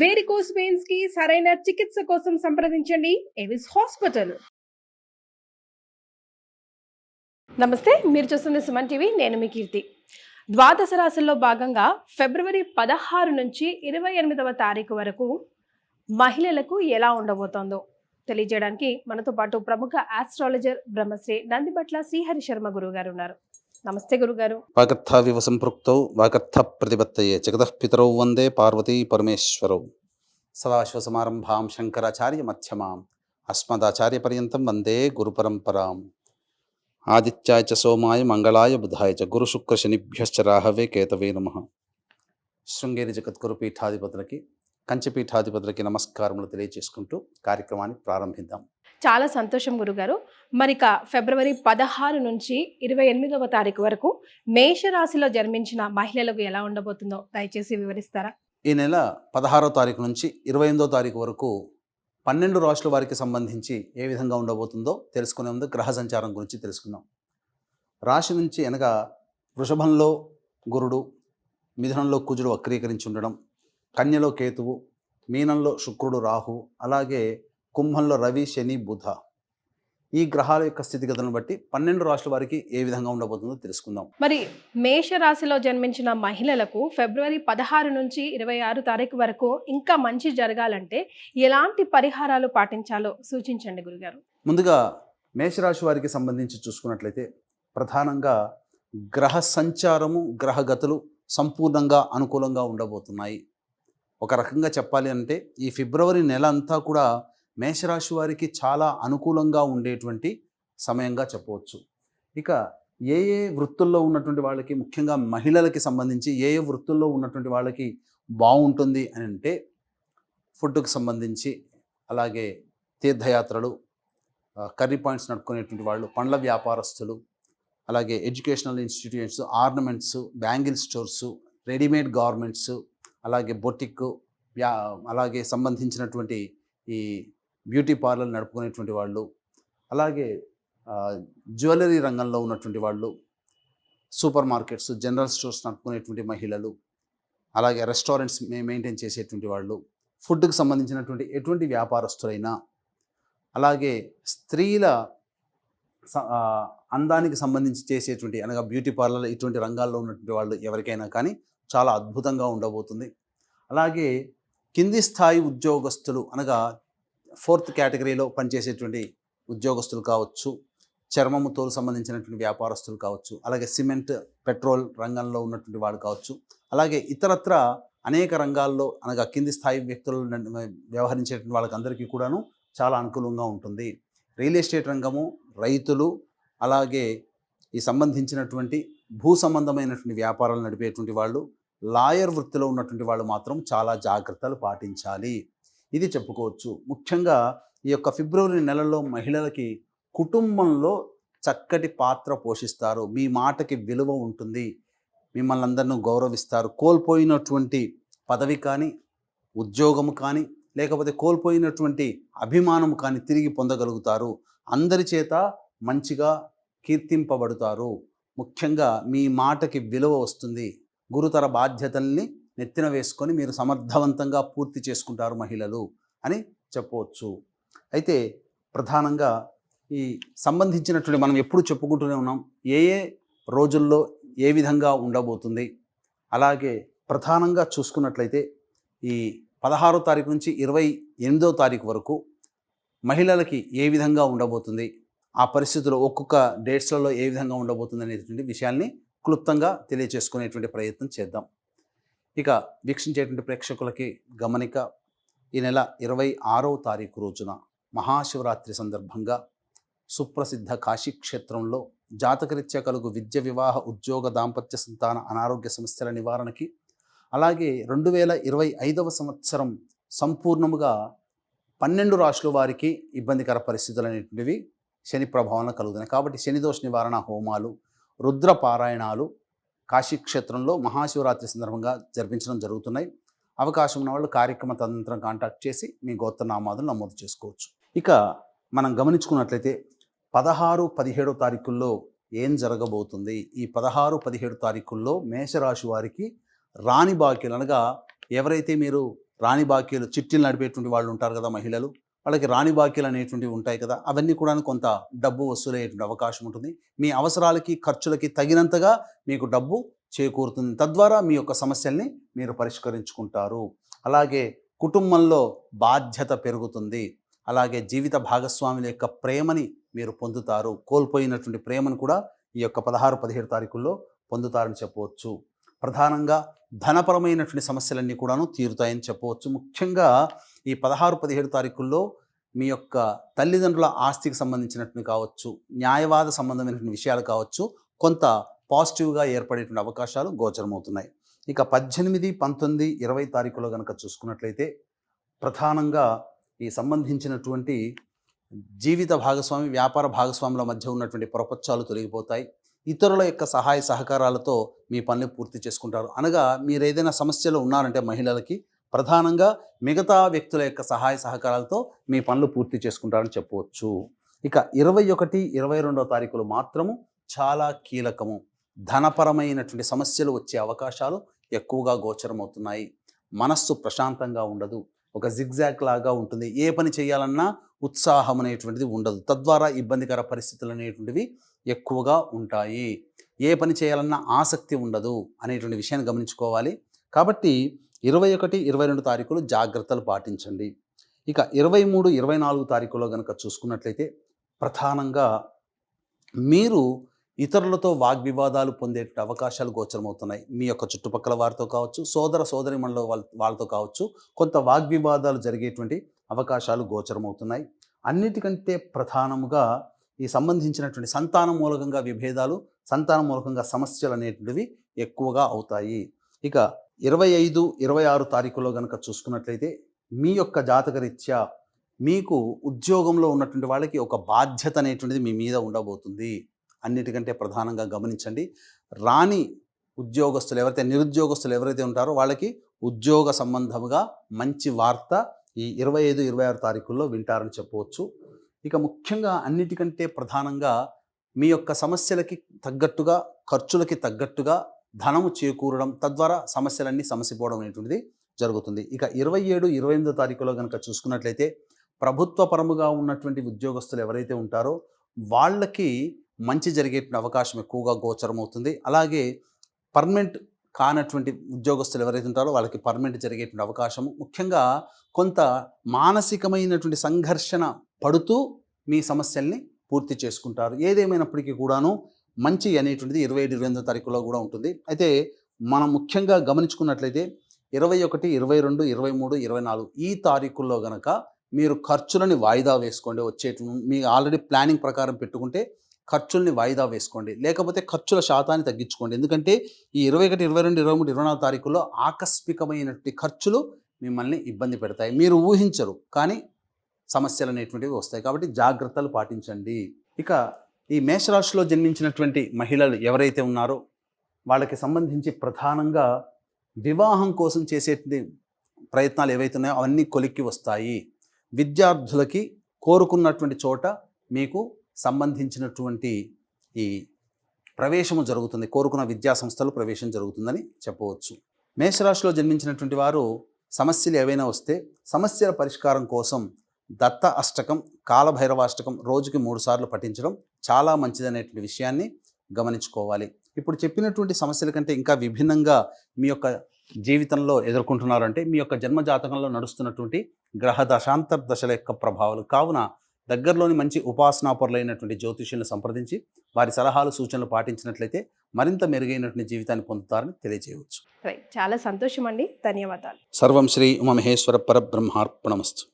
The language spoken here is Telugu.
వేరికోస్ వెయిన్స్ కి సరైన చికిత్స కోసం సంప్రదించండి ఎవిస్ హాస్పిటల్. నమస్తే, మీరు చూస్తున్న సుమన్ టీవీ. నేను మీ కీర్తి. ద్వాదశ రాశుల్లో భాగంగా ఫిబ్రవరి 16 నుంచి 28వ తారీఖు వరకు మహిళలకు ఎలా ఉండబోతోందో తెలియజేయడానికి మనతో పాటు ప్రముఖ ఆస్ట్రాలజర్ బ్రహ్మశ్రీ నందిబట్ల శ్రీహరి శర్మ గురువు గారు ఉన్నారు. నమస్తే గురుగారు. వాగర్థావివ సంపృక్తౌ వాగర్థ ప్రతిపత్తయే జగతః పితరౌ వందే పార్వతీ పరమేశ్వరౌ. సదాశివసమారంభాం శంకరాచార్య మధ్యమాం అస్మదాచార్య పర్యంతం వందే గురు పరంపరాం. ఆదిత్యాయ చ సోమాయ మంగళాయ బుధాయ చ గురు శుక్ర శనిభ్యశ్చ రాహవే కేతవే నమః. శృంగేరి జగద్గురు పీఠాధిపతులకి, కంచి పీఠాధిపతులకి నమస్కారములు తెలియజేసుకుంటూ కార్యక్రమాన్ని ప్రారంభిద్దాం. చాలా సంతోషం గురుగారు. మరిక ఫిబ్రవరి 16 నుంచి 28వ తారీఖు వరకు మేషరాశిలో జన్మించిన మహిళలకు ఎలా ఉండబోతుందో దయచేసి వివరిస్తారా? ఈ నెల 16వ తారీఖు నుంచి 28వ తారీఖు వరకు 12 రాశుల వారికి సంబంధించి ఏ విధంగా ఉండబోతుందో తెలుసుకునే ముందు గ్రహ సంచారం గురించి తెలుసుకుందాం. రాశి నుంచి అనగా వృషభంలో గురుడు, మిథునంలో కుజుడు వక్రీకరించి ఉండడం, కన్యలో కేతువు, మీనంలో శుక్రుడు రాహు, అలాగే కుంభంలో రవి శని బుధ. ఈ గ్రహాల యొక్క స్థితిగతులను బట్టి 12 రాశుల వారికి ఏ విధంగా ఉండబోతుందో తెలుసుకుందాం. మరి మేషరాశిలో జన్మించిన మహిళలకు ఫిబ్రవరి 16 నుంచి 26 తారీఖు వరకు ఇంకా మంచి జరగాలంటే ఎలాంటి పరిహారాలు పాటించాలో సూచించండి గురుగారు. ముందుగా మేషరాశి వారికి సంబంధించి చూసుకున్నట్లయితే ప్రధానంగా గ్రహ సంచారము, గ్రహగతులు సంపూర్ణంగా అనుకూలంగా ఉండబోతున్నాయి. ఒక రకంగా చెప్పాలి అంటే ఈ ఫిబ్రవరి నెల అంతా కూడా మేషరాశి వారికి చాలా అనుకూలంగా ఉండేటువంటి సమయంగా చెప్పవచ్చు. ఇక ఏ ఏ వృత్తుల్లో ఉన్నటువంటి వాళ్ళకి, ముఖ్యంగా మహిళలకి సంబంధించి ఏ ఏ వృత్తుల్లో ఉన్నటువంటి వాళ్ళకి బాగుంటుంది అని అంటే ఫుడ్కి సంబంధించి, అలాగే తీర్థయాత్రలు, కర్రీ పాయింట్స్ నడుపుకునేటువంటి వాళ్ళు, పండ్ల వ్యాపారస్తులు, అలాగే educational institutes, ornaments, bangle stores, readymade garments, అలాగే బొటిక్, అలాగే సంబంధించినటువంటి ఈ బ్యూటీ పార్లర్ నడుపుకునేటువంటి వాళ్ళు, అలాగే జ్యువెలరీ రంగంలో ఉన్నటువంటి వాళ్ళు, సూపర్ మార్కెట్స్, జనరల్ స్టోర్స్ నడుపుకునేటువంటి మహిళలు, అలాగే రెస్టారెంట్స్ మెయింటైన్ చేసేటువంటి వాళ్ళు, ఫుడ్కి సంబంధించినటువంటి ఎటువంటి వ్యాపారస్తులైనా, అలాగే స్త్రీల అందానికి సంబంధించి చేసేటువంటి అనగా బ్యూటీ పార్లర్ ఇటువంటి రంగాల్లో ఉన్నటువంటి వాళ్ళు ఎవరికైనా కానీ చాలా అద్భుతంగా ఉండబోతుంది. అలాగే కింది స్థాయి ఉద్యోగస్తులు అనగా 4th కేటగిరీలో పనిచేసేటువంటి ఉద్యోగస్తులు కావచ్చు, చర్మము తోలు సంబంధించినటువంటి వ్యాపారస్తులు కావచ్చు, అలాగే సిమెంట్, పెట్రోల్ రంగంలో ఉన్నటువంటి వాళ్ళు కావచ్చు, అలాగే ఇతరత్ర అనేక రంగాల్లో అనగా కింది స్థాయి వ్యక్తులు వ్యవహరించేటువంటి వాళ్ళకందరికీ కూడాను చాలా అనుకూలంగా ఉంటుంది. రియల్ ఎస్టేట్ రంగము, రైతులు, అలాగే ఈ సంబంధించినటువంటి భూ సంబంధమైనటువంటి వ్యాపారాలు నడిపేటువంటి వాళ్ళు, లాయర్ వృత్తిలో ఉన్నటువంటి వాళ్ళు మాత్రం చాలా జాగ్రత్తలు పాటించాలి. ఇది చెప్పుకోవచ్చు. ముఖ్యంగా ఈ యొక్క ఫిబ్రవరి నెలలో మహిళలకి కుటుంబంలో చక్కటి పాత్ర పోషిస్తారు. మీ మాటకి విలువ ఉంటుంది. మిమ్మల్ని అందరినీ గౌరవిస్తారు. కోల్పోయినటువంటి పదవి కానీ, ఉద్యోగము కానీ, లేకపోతే కోల్పోయినటువంటి అభిమానం కానీ తిరిగి పొందగలుగుతారు. అందరి చేత మంచిగా కీర్తింపబడతారు. ముఖ్యంగా మీ మాటకి విలువ వస్తుంది. గురుతర బాధ్యతల్ని నెత్తిన వేసుకొని మీరు సమర్థవంతంగా పూర్తి చేసుకుంటారు మహిళలు అని చెప్పవచ్చు. అయితే ప్రధానంగా ఈ సంబంధించినటువంటి మనం ఎప్పుడు చెప్పుకుంటూనే ఉన్నాం ఏ ఏ రోజుల్లో ఏ విధంగా ఉండబోతుంది. అలాగే ప్రధానంగా చూసుకున్నట్లయితే ఈ 16వ తారీఖు నుంచి 28వ తారీఖు వరకు మహిళలకి ఏ విధంగా ఉండబోతుంది, ఆ పరిస్థితుల్లో ఒక్కొక్క డేట్స్లలో ఏ విధంగా ఉండబోతుంది అనేటువంటి విషయాల్ని క్లుప్తంగా తెలియచేసుకునేటువంటి ప్రయత్నం చేద్దాం. ఇక వీక్షించేటువంటి ప్రేక్షకులకి గమనిక, ఈ నెల 26వ తారీఖు రోజున మహాశివరాత్రి సందర్భంగా సుప్రసిద్ధ కాశీక్షేత్రంలో జాతకరీత్యా కలుగు విద్య, వివాహ, ఉద్యోగ, దాంపత్య, సంతాన, అనారోగ్య సమస్యల నివారణకి, అలాగే 2025వ సంవత్సరం సంపూర్ణముగా 12 రాశుల వారికి ఇబ్బందికర పరిస్థితులు అనేటువంటివి శని ప్రభావం కలుగుతున్నాయి. కాబట్టి శనిదోష నివారణ హోమాలు, రుద్ర పారాయణాలు కాశీక్షేత్రంలో మహాశివరాత్రి సందర్భంగా జరిపించడం జరుగుతున్నాయి. అవకాశం ఉన్న వాళ్ళు కార్యక్రమ తదనంతరం కాంటాక్ట్ చేసి మీ గోత్రనామాదులు నమోదు చేసుకోవచ్చు. ఇక మనం గమనించుకున్నట్లయితే 16, 17 తారీఖుల్లో ఏం జరగబోతుంది? ఈ 16, 17 తారీఖుల్లో మేషరాశి వారికి రాని బాకీలు అనగా ఎవరైతే మీరు రాణి బాకీలు చిట్టీలు నడిపేటువంటి వాళ్ళు ఉంటారు కదా మహిళలు, వాళ్ళకి రాణి బాకీలు అనేటువంటివి ఉంటాయి కదా, అవన్నీ కూడా కొంత డబ్బు వసూలయ్యేటువంటి అవకాశం ఉంటుంది. మీ అవసరాలకి ఖర్చులకి తగినంతగా మీకు డబ్బు చేకూరుతుంది. తద్వారా మీ యొక్క సమస్యల్ని మీరు పరిష్కరించుకుంటారు. అలాగే కుటుంబంలో బాధ్యత పెరుగుతుంది. అలాగే జీవిత భాగస్వాముల యొక్క ప్రేమని మీరు పొందుతారు. కోల్పోయినటువంటి ప్రేమను కూడా ఈ యొక్క 16-17 తారీఖుల్లో పొందుతారని చెప్పవచ్చు. ప్రధానంగా ధనపరమైనటువంటి సమస్యలన్నీ కూడాను తీరుతాయని చెప్పవచ్చు. ముఖ్యంగా ఈ 16-17 తారీఖుల్లో మీ యొక్క తల్లిదండ్రుల ఆస్తికి సంబంధించినటువంటి కావచ్చు, న్యాయవాద సంబంధమైనటువంటి విషయాలు కావచ్చు, కొంత పాజిటివ్గా ఏర్పడేటువంటి అవకాశాలు గోచరమవుతున్నాయి. ఇక 18, 19, 20 తారీఖులో కనుక చూసుకున్నట్లయితే ప్రధానంగా ఈ సంబంధించినటువంటి జీవిత భాగస్వామి, వ్యాపార భాగస్వాముల మధ్య ఉన్నటువంటి పొరపచ్చాలు తొలగిపోతాయి. ఇతరుల యొక్క సహాయ సహకారాలతో మీ పనులు పూర్తి చేసుకుంటారు. అనగా మీరు ఏదైనా సమస్యలో ఉన్నారంటే మహిళలకి ప్రధానంగా మిగతా వ్యక్తుల యొక్క సహాయ సహకారాలతో మీ పనులు పూర్తి చేసుకుంటారని చెప్పవచ్చు. ఇక 21, 22 తారీఖులు మాత్రము చాలా కీలకము. ధనపరమైనటువంటి సమస్యలు వచ్చే అవకాశాలు ఎక్కువగా గోచరమవుతున్నాయి. మనస్సు ప్రశాంతంగా ఉండదు, ఒక జిగ్జాగ్ లాగా ఉంటుంది. ఏ పని చేయాలన్నా ఉత్సాహం అనేటువంటిది ఉండదు. తద్వారా ఇబ్బందికర పరిస్థితులు అనేటువంటివి ఎక్కువగా ఉంటాయి. ఏ పని చేయాలన్నా ఆసక్తి ఉండదు అనేటువంటి విషయాన్ని గమనించుకోవాలి. కాబట్టి 21, 22 తారీఖులు జాగ్రత్తలు పాటించండి. ఇక 23, 24 తారీఖులో కనుక చూసుకున్నట్లయితే ప్రధానంగా మీరు ఇతరులతో వాగ్వివాదాలు పొందే అవకాశాలు గోచరమవుతున్నాయి. మీ యొక్క చుట్టుపక్కల వారితో కావచ్చు, సోదర సోదరిమణుల వాళ్ళతో కావచ్చు, కొంత వాగ్వివాదాలు జరిగేటువంటి అవకాశాలు గోచరమవుతున్నాయి. అన్నిటికంటే ప్రధానముగా ఈ సంబంధించినటువంటి సంతానం మూలకంగా విభేదాలు, సంతానం మూలకంగా సమస్యలు అనేటువంటివి ఎక్కువగా అవుతాయి. ఇక 25, 26 తారీఖులో కనుక చూసుకున్నట్లయితే మీ యొక్క జాతకరీత్యా మీకు ఉద్యోగంలో ఉన్నటువంటి వాళ్ళకి ఒక బాధ్యత అనేటువంటిది మీ మీద ఉండబోతుంది. అన్నిటికంటే ప్రధానంగా గమనించండి, రాని ఉద్యోగస్తులు ఎవరైతే నిరుద్యోగస్తులు ఎవరైతే ఉంటారో వాళ్ళకి ఉద్యోగ సంబంధముగా మంచి వార్త ఈ 25, 26 తారీఖుల్లో వింటారని చెప్పవచ్చు. ఇక ముఖ్యంగా అన్నిటికంటే ప్రధానంగా మీ యొక్క సమస్యలకి తగ్గట్టుగా, ఖర్చులకి తగ్గట్టుగా ధనము చేకూరడం, తద్వారా సమస్యలన్నీ సమసిపోవడం అనేటువంటిది జరుగుతుంది. ఇక 27, 28 తారీఖులో కనుక చూసుకున్నట్లయితే ప్రభుత్వ పరముగా ఉన్నటువంటి ఉద్యోగస్తులు ఎవరైతే ఉంటారో వాళ్ళకి మంచి జరిగేటువంటి అవకాశం ఎక్కువగా గోచరమవుతుంది. అలాగే పర్మనెంట్ కానటువంటి ఉద్యోగస్తులు ఎవరైతే ఉంటారో వాళ్ళకి పర్మనెంట్ జరిగేటువంటి అవకాశము, ముఖ్యంగా కొంత మానసికమైనటువంటి సంఘర్షణ పడుతూ మీ సమస్యల్ని పూర్తి చేసుకుంటారు. ఏదేమైనప్పటికీ కూడాను మంచి అనేటువంటిది 27, 28 తారీఖులో కూడా ఉంటుంది. అయితే మనం ముఖ్యంగా గమనించుకున్నట్లయితే 21, 22, 23, 24 ఈ తారీఖుల్లో గనక మీరు ఖర్చులని వాయిదా వేసుకోండి. మీ ఆల్రెడీ ప్లానింగ్ ప్రకారం పెట్టుకుంటే ఖర్చుల్ని వాయిదా వేసుకోండి, లేకపోతే ఖర్చుల శాతాన్ని తగ్గించుకోండి. ఎందుకంటే ఈ 21, 22, 23, 24 తారీఖుల్లో ఆకస్మికమైనటువంటి ఖర్చులు మిమ్మల్ని ఇబ్బంది పెడతాయి. మీరు ఊహించరు కానీ సమస్యలు అనేటువంటివి వస్తాయి. కాబట్టి జాగ్రత్తలు పాటించండి. ఇక ఈ మేషరాశిలో జన్మించినటువంటి మహిళలు ఎవరైతే ఉన్నారో వాళ్ళకి సంబంధించి ప్రధానంగా వివాహం కోసం చేసేటువంటి ప్రయత్నాలు ఏవైతే ఉన్నాయో అవన్నీ కొలిక్కి వస్తాయి. విద్యార్థులకి కోరుకున్నటువంటి చోట మీకు సంబంధించినటువంటి ఈ ప్రవేశము జరుగుతుంది. కోరుకున్న విద్యా సంస్థలు ప్రవేశం జరుగుతుందని చెప్పవచ్చు. మేషరాశిలో జన్మించినటువంటి వారు సమస్యలు ఏవైనా వస్తే సమస్యల పరిష్కారం కోసం దత్త అష్టకం, కాలభైరవాష్టకం రోజుకి 3 సార్లు పఠించడం చాలా మంచిదనేటువంటి విషయాన్ని గమనించుకోవాలి. ఇప్పుడు చెప్పినటువంటి సమస్యల కంటే ఇంకా విభిన్నంగా మీ యొక్క జీవితంలో ఎదుర్కొంటున్నారంటే మీ యొక్క జన్మజాతకంలో నడుస్తున్నటువంటి గ్రహ దశాంతర దశల యొక్క ప్రభావాలు. కావున దగ్గరలోని మంచి ఉపాసనాపరులైనటువంటి జ్యోతిష్యులను సంప్రదించి వారి సలహాలు సూచనలు పాటించినట్లయితే మరింత మెరుగైనటువంటి జీవితాన్ని పొందుతారని తెలియజేయవచ్చు. చాలా సంతోషం అండి, ధన్యవాదాలు. సర్వం శ్రీ ఉమామహేశ్వర పరబ్రహ్మార్పణమస్తు.